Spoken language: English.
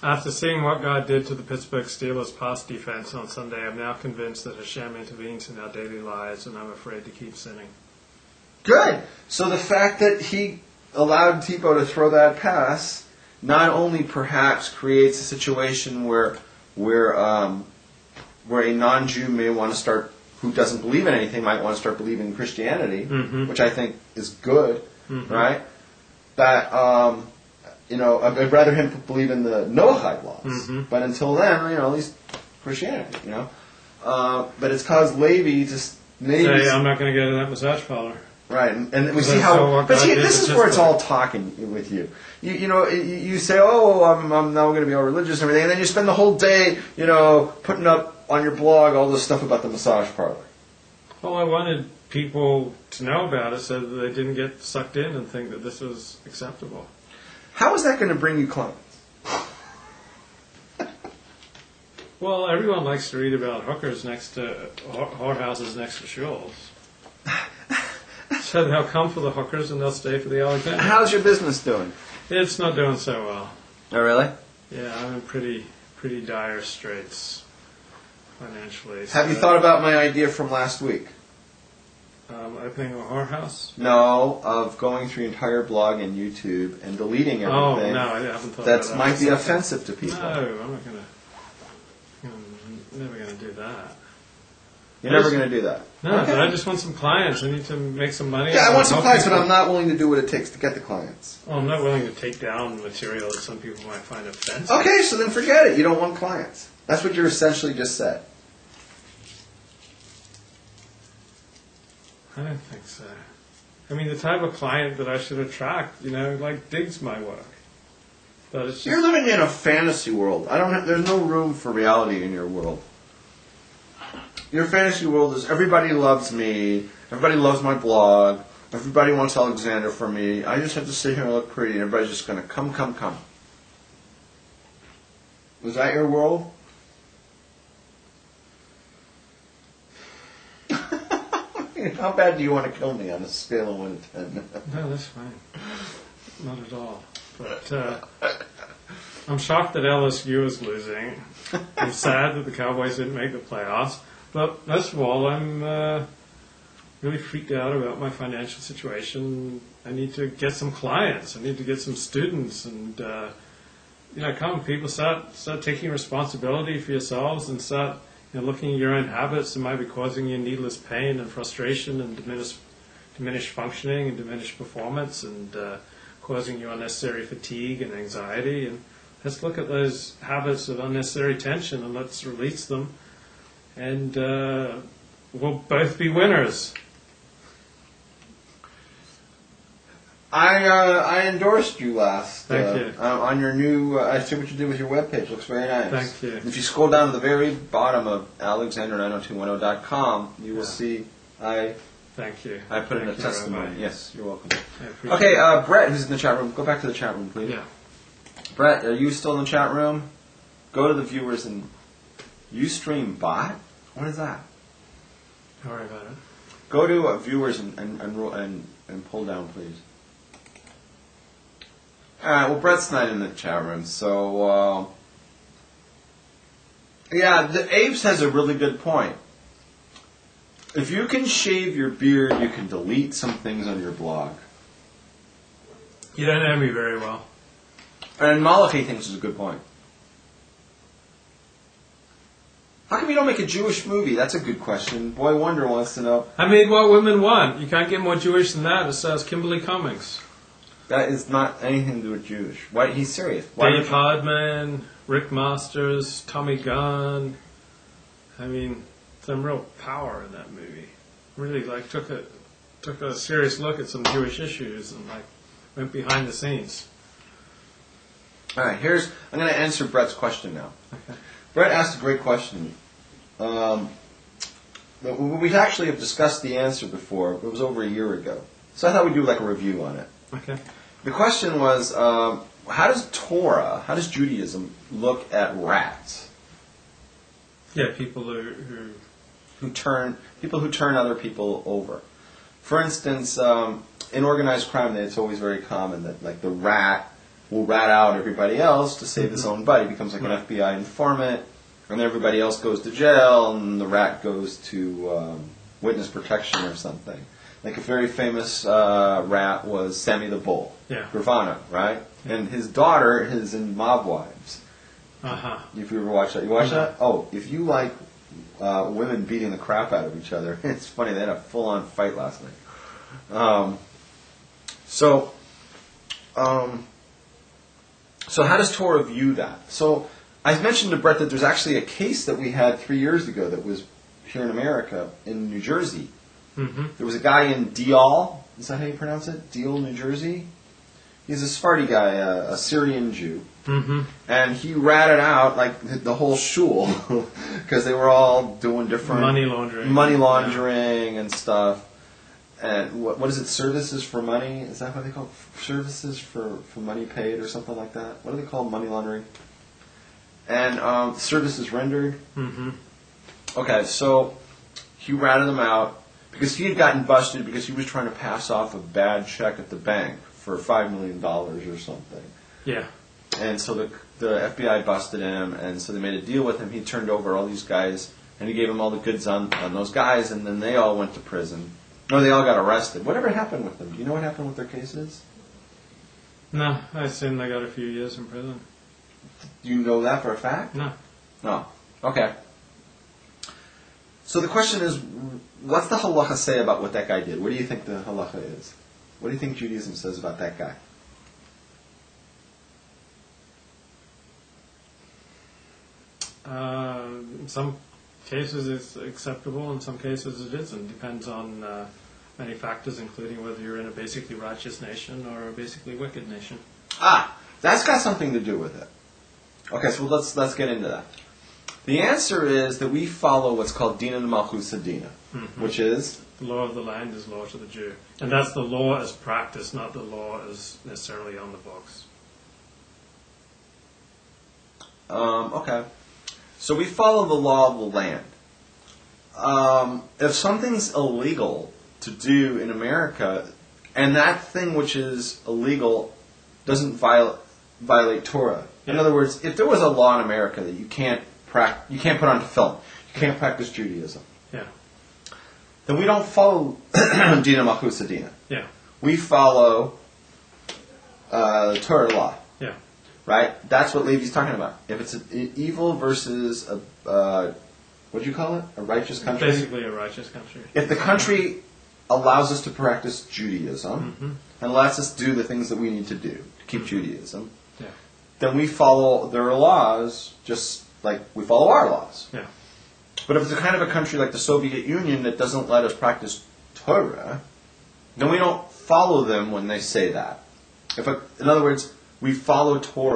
After seeing what God did to the Pittsburgh Steelers' pass defense on Sunday, I'm now convinced that Hashem intervenes in our daily lives, and I'm afraid to keep sinning. Good. So the fact that he allowed Tebow to throw that pass not only perhaps creates a situation where a non-Jew may want to start, who doesn't believe in anything, might want to start believing in Christianity, which I think is good, right? That I'd rather him believe in the Noahide laws, but until then, at least Christianity, But it's caused Levi to maybe say, I'm not going to go to that massage parlor. Right, and we see how. But see, this is where it's all talking with you. You say, "Oh, I'm now going to be all religious and everything," and then you spend the whole day, putting up on your blog all this stuff about the massage parlor. Well, I wanted people to know about it so that they didn't get sucked in and think that this was acceptable. How is that going to bring you clients? Well, everyone likes to read about hookers next to whorehouses next to shuls. So they'll come for the hookers and they'll stay for the Alexander. How's your business doing? It's not doing so well. Oh, really? Yeah, I'm in pretty dire straits financially. Have you thought about my idea from last week? Opening a whorehouse? No, of going through your entire blog and YouTube and deleting everything. Oh, no, I haven't thought about that. That might be offensive to people. No, I'm not going to. I'm never going to do that. You're never going to do that? No, okay. But I just want some clients. I need to make some money. Yeah, I want some clients, but I'm not willing to do what it takes to get the clients. Well, I'm not willing to take down material that some people might find offensive. Okay, so then forget it. You don't want clients. That's what you essentially just said. I don't think so. I mean, the type of client that I should attract, digs my work. But it's just... You're living in a fantasy world. There's no room for reality in your world. Your fantasy world is everybody loves me, everybody loves my blog, everybody wants Alexander from me, I just have to sit here and look pretty, and everybody's just going to come. Was that your world? How bad do you want to kill me on a scale of 1 to 10? No, that's fine. Not at all. But I'm shocked that LSU is losing. I'm sad that the Cowboys didn't make the playoffs. But most of all, I'm really freaked out about my financial situation. I need to get some clients. I need to get some students. And, come, people start taking responsibility for yourselves and start looking at your own habits that might be causing you needless pain and frustration and diminished functioning and diminished performance and causing you unnecessary fatigue and anxiety. And let's look at those habits of unnecessary tension and let's release them. And we'll both be winners. I endorsed you last. Thank you. On your new, I see what you did with your webpage. Looks very nice. Thank you. If you scroll down to the very bottom of alexander90210.com, you will see Thank you. I put in a testimony. Yes, you're welcome. Okay, Brett, who's in the chat room, go back to the chat room, please. Yeah. Brett, are you still in the chat room? Go to the viewers and Ustream bot? What is that? Don't worry about it. Go to viewers and pull down, please. All right. Well, Brett's not in the chat room, so the Apes has a really good point. If you can shave your beard, you can delete some things on your blog. You don't know me very well. And Malachi thinks it's a good point. How come you don't make a Jewish movie? That's a good question. Boy Wonder wants to know. I made what women want. You can't get more Jewish than that. It says Kimberly Cummings. That is not anything to do with Jewish. Why? He's serious. Dave Hardman, Rick Masters, Tommy Gunn. I mean, some real power in that movie. Really, took a serious look at some Jewish issues and went behind the scenes. All right, I'm going to answer Brett's question now. Okay. Brett asked a great question. We actually have discussed the answer before. It was over a year ago. So I thought we'd do a review on it. Okay. The question was, how does Judaism look at rats? Yeah, people who turn other people over. For instance, in organized crime, it's always very common that the rat will rat out everybody else to save his own butt. He becomes like an FBI informant, and then everybody else goes to jail, and the rat goes to witness protection or something. Like a very famous rat was Sammy the Bull, Gravano, right? Yeah. And his daughter is in Mob Wives. Uh-huh. If you ever watch that, you watch that? Oh, if you like women beating the crap out of each other, it's funny. They had a full-on fight last night. So how does Torah view that? So I mentioned to Brett that there's actually a case that we had 3 years ago that was here in America, in New Jersey. Mm-hmm. There was a guy in Deal. Is that how you pronounce it? Deal, New Jersey? He's a Sephardi guy, a Syrian Jew. Mm-hmm. And he ratted out like the whole shul because they were all doing different money laundering and stuff. And what is it? Services for money? Is that what they call it? Services for money paid or something like that? What do they call money laundering? And services rendered. Mm-hmm. Okay, so he ratted them out because he had gotten busted because he was trying to pass off a bad check at the bank for $5 million or something. Yeah. And so the FBI busted him, and so they made a deal with him. He turned over all these guys, and he gave them all the goods on those guys, and then they all went to prison. No, they all got arrested. Whatever happened with them? Do you know what happened with their cases? No, I assume they got a few years in prison. Do you know that for a fact? No. No. Okay. So the question is, what's the halacha say about what that guy did? What do you think the halacha is? What do you think Judaism says about that guy? In some cases it's acceptable, in some cases it isn't. Depends on many factors, including whether you're in a basically righteous nation or a basically wicked nation. That's got something to do with it. Okay, so let's get into that. The answer is that we follow what's called Dina Malchus Dina, which is? The law of the land is law to the Jew. And that's the law as practiced, not the law as necessarily on the books. Okay. So we follow the law of the land. If something's illegal to do in America, and that thing which is illegal doesn't violate Torah. Yeah. In other words, if there was a law in America that you can't put onto film, you can't practice Judaism, then we don't follow Dina Malchus Dina. Yeah. We follow the Torah law. Yeah. Right? That's what Levi's talking about. If it's an evil versus what do you call it? A righteous country? Basically a righteous country. If the country allows us to practice Judaism and lets us do the things that we need to do to keep Judaism, then we follow their laws just like we follow our laws. Yeah. But if it's a kind of a country like the Soviet Union that doesn't let us practice Torah, then we don't follow them when they say that. In other words, we follow Torah